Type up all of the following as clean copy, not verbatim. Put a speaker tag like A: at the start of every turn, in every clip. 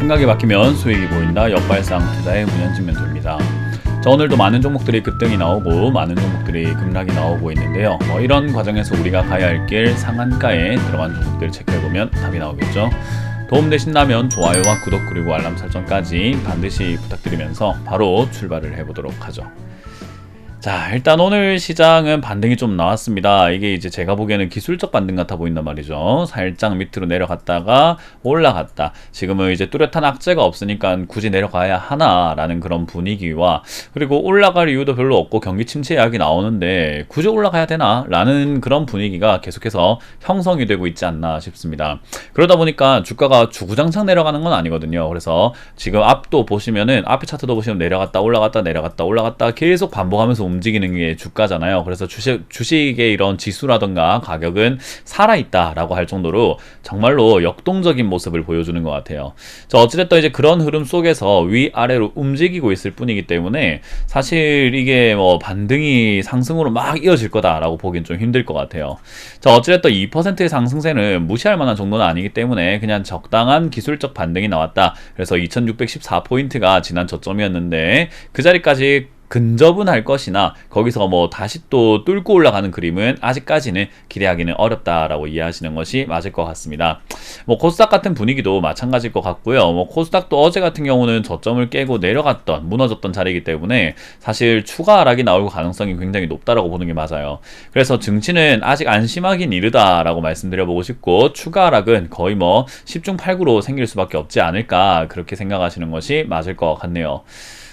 A: 생각이 바뀌면 수익이 보인다. 역발상 투자의 문현진 멘토입니다. 자, 오늘도 많은 종목들이 급등이 나오고 많은 종목들이 급락이 나오고 있는데요. 이런 과정에서 우리가 가야 할 길 상한가에 들어간 종목들을 체크해보면 답이 나오겠죠. 도움되신다면 좋아요와 구독 그리고 알람 설정까지 반드시 부탁드리면서 바로 출발을 해보도록 하죠. 자, 일단 오늘 시장은 반등이 좀 나왔습니다. 이게 이제 제가 보기에는 기술적 반등 같아 보인단 말이죠. 살짝 밑으로 내려갔다가 올라갔다. 지금은 이제 뚜렷한 악재가 없으니까 굳이 내려가야 하나라는 그런 분위기와, 그리고 올라갈 이유도 별로 없고 경기 침체 이야기 나오는데 굳이 올라가야 되나? 라는 그런 분위기가 계속해서 형성이 되고 있지 않나 싶습니다. 그러다 보니까 주가가 주구장창 내려가는 건 아니거든요. 그래서 지금 앞도 보시면은, 앞에 차트도 보시면 내려갔다 올라갔다 내려갔다 올라갔다 계속 반복하면서 움직이는 게 주가잖아요. 그래서 주식의 이런 지수라던가 가격은 살아있다라고 할 정도로 정말로 역동적인 모습을 보여주는 것 같아요. 자, 어찌됐든 이제 그런 흐름 속에서 위아래로 움직이고 있을 뿐이기 때문에 사실 이게 뭐 반등이 상승으로 막 이어질 거다라고 보기엔 좀 힘들 것 같아요. 자, 어찌됐든 2%의 상승세는 무시할 만한 정도는 아니기 때문에 그냥 적당한 기술적 반등이 나왔다. 그래서 2614포인트가 지난 저점이었는데 그 자리까지 근접은 할 것이나 거기서 뭐 다시 또 뚫고 올라가는 그림은 아직까지는 기대하기는 어렵다라고 이해하시는 것이 맞을 것 같습니다. 뭐 코스닥 같은 분위기도 마찬가지일 것 같고요. 뭐 코스닥도 어제 같은 경우는 저점을 깨고 내려갔던, 무너졌던 자리이기 때문에 사실 추가 하락이 나올 가능성이 굉장히 높다라고 보는 게 맞아요. 그래서 증시는 아직 안심하긴 이르다라고 말씀드려보고 싶고, 추가 하락은 거의 뭐 10중 8구로 생길 수밖에 없지 않을까, 그렇게 생각하시는 것이 맞을 것 같네요.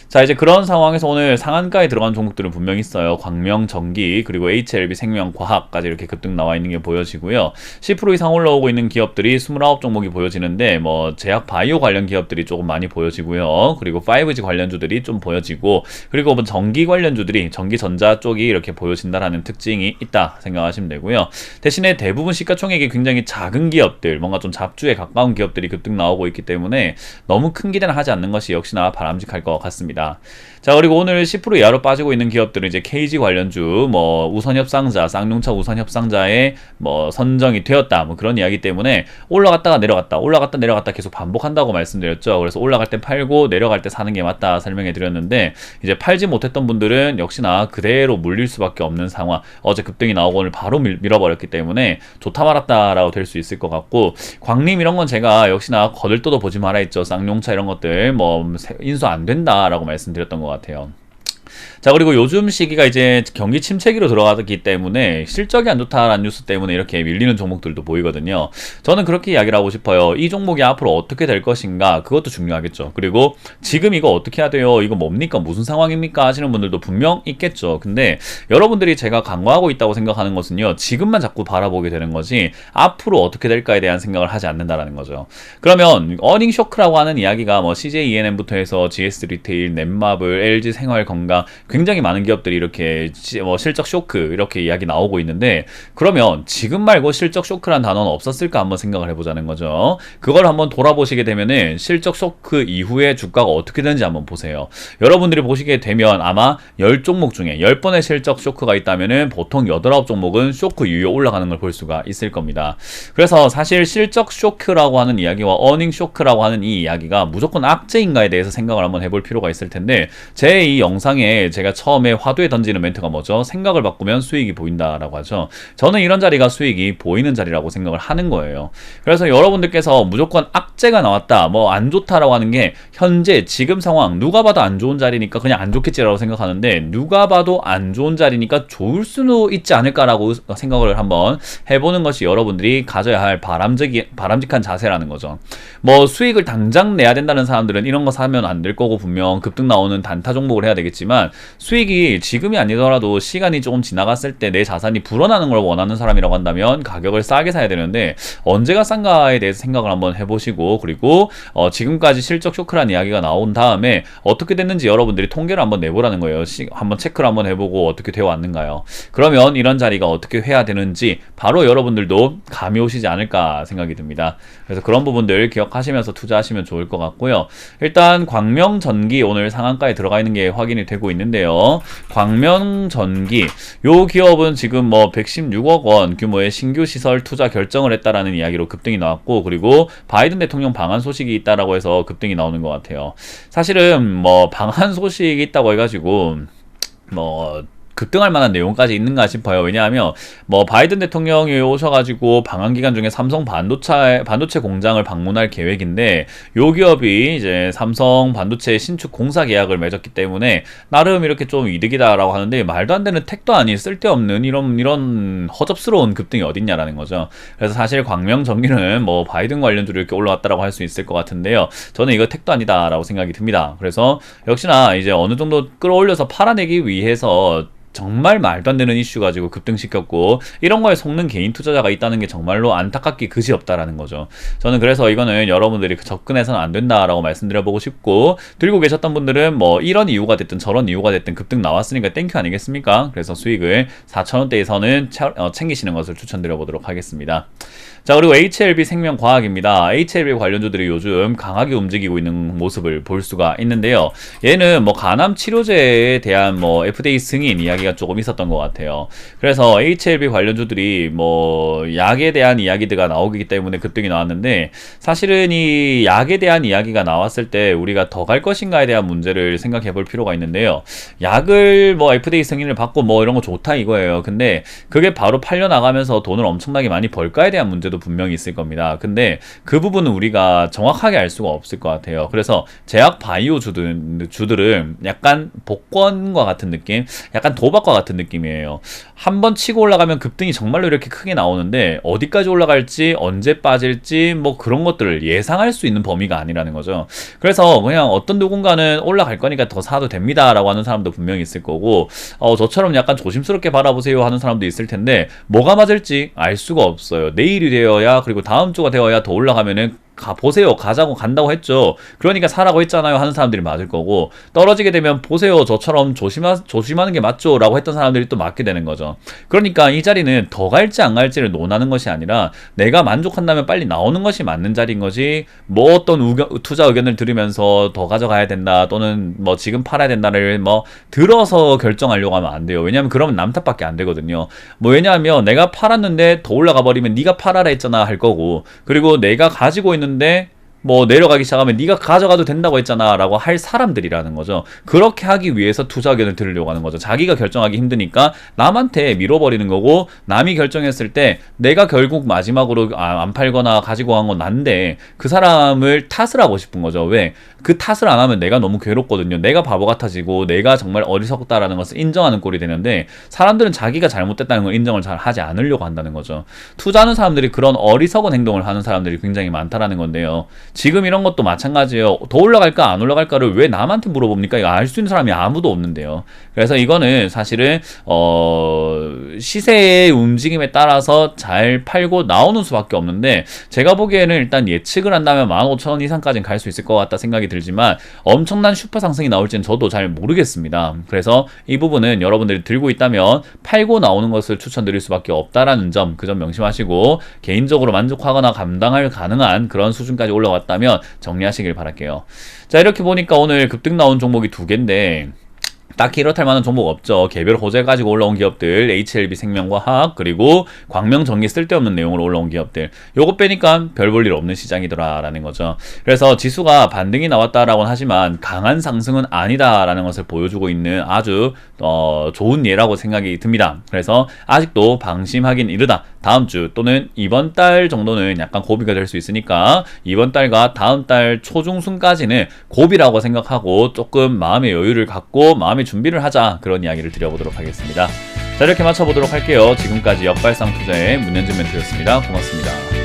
A: 자, 이제 그런 상황에서 오늘 상한가에 들어간 종목들은 분명히 있어요. 광명전기, 그리고 HLB생명과학까지 이렇게 급등 나와 있는 게 보여지고요. 10% 이상 올라오고 있는 기업들이 29종목이 보여지는데, 뭐 제약 바이오 관련 기업들이 조금 많이 보여지고요. 그리고 5G 관련주들이 좀 보여지고, 그리고 뭐 전기 관련주들이, 전기전자 쪽이 이렇게 보여진다라는 특징이 있다 생각하시면 되고요. 대신에 대부분 시가총액이 굉장히 작은 기업들, 뭔가 좀 잡주에 가까운 기업들이 급등 나오고 있기 때문에 너무 큰 기대는 하지 않는 것이 역시나 바람직할 것 같습니다. 자, 그리고 오늘 10% 이하로 빠지고 있는 기업들은 이제 KG 관련주, 뭐 우선협상자, 쌍용차 우선협상자에 뭐 선정이 되었다, 뭐 그런 이야기 때문에 올라갔다가 내려갔다 올라갔다 내려갔다 계속 반복한다고 말씀드렸죠. 그래서 올라갈 때 팔고 내려갈 때 사는 게 맞다 설명해 드렸는데, 이제 팔지 못했던 분들은 역시나 그대로 물릴 수밖에 없는 상황. 어제 급등이 나오고 오늘 바로 밀어버렸기 때문에 좋다 말았다라고 될 수 있을 것 같고, 광림 이런 건 제가 역시나 거들떠도 보지 마라 했죠. 쌍용차 이런 것들 뭐 인수 안 된다라고 말씀드렸던 것 같아요. 자, 그리고 요즘 시기가 이제 경기 침체기로 들어가기 때문에 실적이 안 좋다라는 뉴스 때문에 이렇게 밀리는 종목들도 보이거든요. 저는 그렇게 이야기를 하고 싶어요. 이 종목이 앞으로 어떻게 될 것인가, 그것도 중요하겠죠. 그리고 지금 이거 어떻게 해야 돼요? 이거 뭡니까? 무슨 상황입니까? 하시는 분들도 분명 있겠죠. 근데 여러분들이 제가 강조하고 있다고 생각하는 것은요, 지금만 자꾸 바라보게 되는 거지 앞으로 어떻게 될까에 대한 생각을 하지 않는다라는 거죠. 그러면 어닝 쇼크라고 하는 이야기가 뭐 CJ ENM부터 해서 GS 리테일, 넷마블, LG 생활건강, 굉장히 많은 기업들이 이렇게 뭐 실적 쇼크 이렇게 이야기 나오고 있는데, 그러면 지금 말고 실적 쇼크란 단어는 없었을까 한번 생각을 해보자는 거죠. 그걸 한번 돌아보시게 되면은 실적 쇼크 이후에 주가가 어떻게 되는지 한번 보세요. 여러분들이 보시게 되면 아마 10종목 중에 10번의 실적 쇼크가 있다면은 보통 8, 9종목은 쇼크 이후에 올라가는 걸 볼 수가 있을 겁니다. 그래서 사실 실적 쇼크라고 하는 이야기와 어닝 쇼크라고 하는 이 이야기가 무조건 악재인가에 대해서 생각을 한번 해볼 필요가 있을 텐데, 제 이 영상에 제가 처음에 화두에 던지는 멘트가 뭐죠? 생각을 바꾸면 수익이 보인다라고 하죠. 저는 이런 자리가 수익이 보이는 자리라고 생각을 하는 거예요. 그래서 여러분들께서 무조건 악재가 나왔다, 뭐 안 좋다라고 하는 게 현재 지금 상황, 누가 봐도 안 좋은 자리니까 그냥 안 좋겠지라고 생각하는데, 누가 봐도 안 좋은 자리니까 좋을 수도 있지 않을까라고 생각을 한번 해보는 것이 여러분들이 가져야 할 바람직한 자세라는 거죠. 뭐 수익을 당장 내야 된다는 사람들은 이런 거 사면 안 될 거고, 분명 급등 나오는 단타 종목을 해야 되겠지만, 수익이 지금이 아니더라도 시간이 조금 지나갔을 때 내 자산이 불어나는 걸 원하는 사람이라고 한다면 가격을 싸게 사야 되는데, 언제가 싼가에 대해서 생각을 한번 해보시고, 그리고 지금까지 실적 쇼크라는 이야기가 나온 다음에 어떻게 됐는지 여러분들이 통계를 한번 내보라는 거예요. 한번 체크를 한번 해보고 어떻게 되어 왔는가요? 그러면 이런 자리가 어떻게 해야 되는지 바로 여러분들도 감이 오시지 않을까 생각이 듭니다. 그래서 그런 부분들 기억하시면서 투자하시면 좋을 것 같고요. 일단 광명전기 오늘 상한가에 들어가 있는 게 확인이 되고 움직이고 있는데요. 광명전기 요 기업은 지금 뭐 116억 원 규모의 신규 시설 투자 결정을 했다라는 이야기로 급등이 나왔고, 그리고 바이든 대통령 방한 소식이 있다라고 해서 급등이 나오는 것 같아요. 사실은 뭐 방한 소식이 있다고 해가지고 뭐 급등할 만한 내용까지 있는가 싶어요. 왜냐하면 뭐 바이든 대통령이 오셔가지고 방한 기간 중에 삼성 반도체 공장을 방문할 계획인데, 요 기업이 이제 삼성 반도체 신축 공사 계약을 맺었기 때문에 나름 이렇게 좀 이득이다라고 하는데, 말도 안 되는 택도 아닌 쓸데없는 이런 허접스러운 급등이 어딨냐라는 거죠. 그래서 사실 광명전기는 뭐 바이든 관련주로 이렇게 올라왔다라고 할 수 있을 것 같은데요. 저는 이거 택도 아니다라고 생각이 듭니다. 그래서 역시나 이제 어느 정도 끌어올려서 팔아내기 위해서 정말 말도 안 되는 이슈 가지고 급등시켰고, 이런 거에 속는 개인 투자자가 있다는 게 정말로 안타깝기 그지없다라는 거죠. 저는 그래서 이거는 여러분들이 접근해서는 안 된다라고 말씀드려보고 싶고, 들고 계셨던 분들은 뭐 이런 이유가 됐든 저런 이유가 됐든 급등 나왔으니까 땡큐 아니겠습니까? 그래서 수익을 4,000원대에서는 챙기시는 것을 추천드려보도록 하겠습니다. 자, 그리고 HLB 생명과학입니다. HLB 관련주들이 요즘 강하게 움직이고 있는 모습을 볼 수가 있는데요. 얘는 뭐 간암 치료제에 대한 뭐 FDA 승인 이야기가 조금 있었던 것 같아요. 그래서 HLB 관련주들이 뭐 약에 대한 이야기들가 나오기 때문에 급등이 나왔는데, 사실은 이 약에 대한 이야기가 나왔을 때 우리가 더 갈 것인가에 대한 문제를 생각해 볼 필요가 있는데요. 약을 뭐 FDA 승인을 받고 뭐 이런 거 좋다 이거예요. 근데 그게 바로 팔려나가면서 돈을 엄청나게 많이 벌까에 대한 문제도 분명히 있을 겁니다. 근데 그 부분은 우리가 정확하게 알 수가 없을 것 같아요. 그래서 제약 바이오 주들은 약간 복권과 같은 느낌, 약간 도박과 같은 느낌이에요. 한번 치고 올라가면 급등이 정말로 이렇게 크게 나오는데, 어디까지 올라갈지 언제 빠질지 뭐 그런 것들을 예상할 수 있는 범위가 아니라는 거죠. 그래서 그냥 어떤 누군가는 올라갈 거니까 더 사도 됩니다 라고 하는 사람도 분명히 있을 거고, 저처럼 약간 조심스럽게 바라보세요 하는 사람도 있을 텐데, 뭐가 맞을지 알 수가 없어요. 내일이 되어야, 그리고 다음 주가 되어야 더 올라가면은 보세요, 가자고 간다고 했죠, 그러니까 사라고 했잖아요 하는 사람들이 맞을 거고, 떨어지게 되면 보세요, 저처럼 조심하는 게 맞죠 라고 했던 사람들이 또 맞게 되는 거죠. 그러니까 이 자리는 더 갈지 안 갈지를 논하는 것이 아니라 내가 만족한다면 빨리 나오는 것이 맞는 자리인 거지, 뭐 어떤 투자 의견을 들으면서 더 가져가야 된다 또는 뭐 지금 팔아야 된다를 뭐 들어서 결정하려고 하면 안 돼요. 왜냐하면 그러면 남 탓밖에 안 되거든요. 뭐 왜냐하면 내가 팔았는데 더 올라가 버리면 네가 팔아라 했잖아 할 거고, 그리고 내가 가지고 있는 뭐 내려가기 시작하면 네가 가져가도 된다고 했잖아 라고 할 사람들이라는 거죠. 그렇게 하기 위해서 투자 의견을 들으려고 하는 거죠. 자기가 결정하기 힘드니까 남한테 밀어버리는 거고, 남이 결정했을 때 내가 결국 마지막으로 안 팔거나 가지고 간 건 난데 그 사람을 탓을 하고 싶은 거죠. 왜? 그 탓을 안 하면 내가 너무 괴롭거든요. 내가 바보 같아지고 내가 정말 어리석다라는 것을 인정하는 꼴이 되는데, 사람들은 자기가 잘못됐다는 걸 인정을 잘 하지 않으려고 한다는 거죠. 투자하는 사람들이 그런 어리석은 행동을 하는 사람들이 굉장히 많다라는 건데요. 지금 이런 것도 마찬가지예요. 더 올라갈까 안 올라갈까를 왜 남한테 물어봅니까? 이거 알 수 있는 사람이 아무도 없는데요. 그래서 이거는 사실은 시세의 움직임에 따라서 잘 팔고 나오는 수밖에 없는데, 제가 보기에는 일단 예측을 한다면 15,000원 이상까지는 갈 수 있을 것 같다 생각이 들지만, 엄청난 슈퍼 상승이 나올지는 저도 잘 모르겠습니다. 그래서 이 부분은 여러분들이 들고 있다면 팔고 나오는 것을 추천드릴 수밖에 없다라는 점, 그 점 명심하시고, 개인적으로 만족하거나 감당할 가능한 그런 수준까지 올라왔다면 정리하시길 바랄게요. 자, 이렇게 보니까 오늘 급등 나온 종목이 2개인데 딱히 이렇다 할 만한 종목 없죠. 개별 호재 가지고 올라온 기업들, HLB 생명과학, 그리고 광명전기 쓸데없는 내용으로 올라온 기업들, 요거 빼니까 별 볼 일 없는 시장이더라라는 거죠. 그래서 지수가 반등이 나왔다라고는 하지만 강한 상승은 아니다라는 것을 보여주고 있는 아주 좋은 예라고 생각이 듭니다. 그래서 아직도 방심하긴 이르다. 다음 주 또는 이번 달 정도는 약간 고비가 될 수 있으니까 이번 달과 다음 달 초중순까지는 고비라고 생각하고 조금 마음의 여유를 갖고 마음의 준비를 하자, 그런 이야기를 드려보도록 하겠습니다. 자, 이렇게 마쳐보도록 할게요. 지금까지 역발상 투자의 문현진 멘토였습니다. 고맙습니다.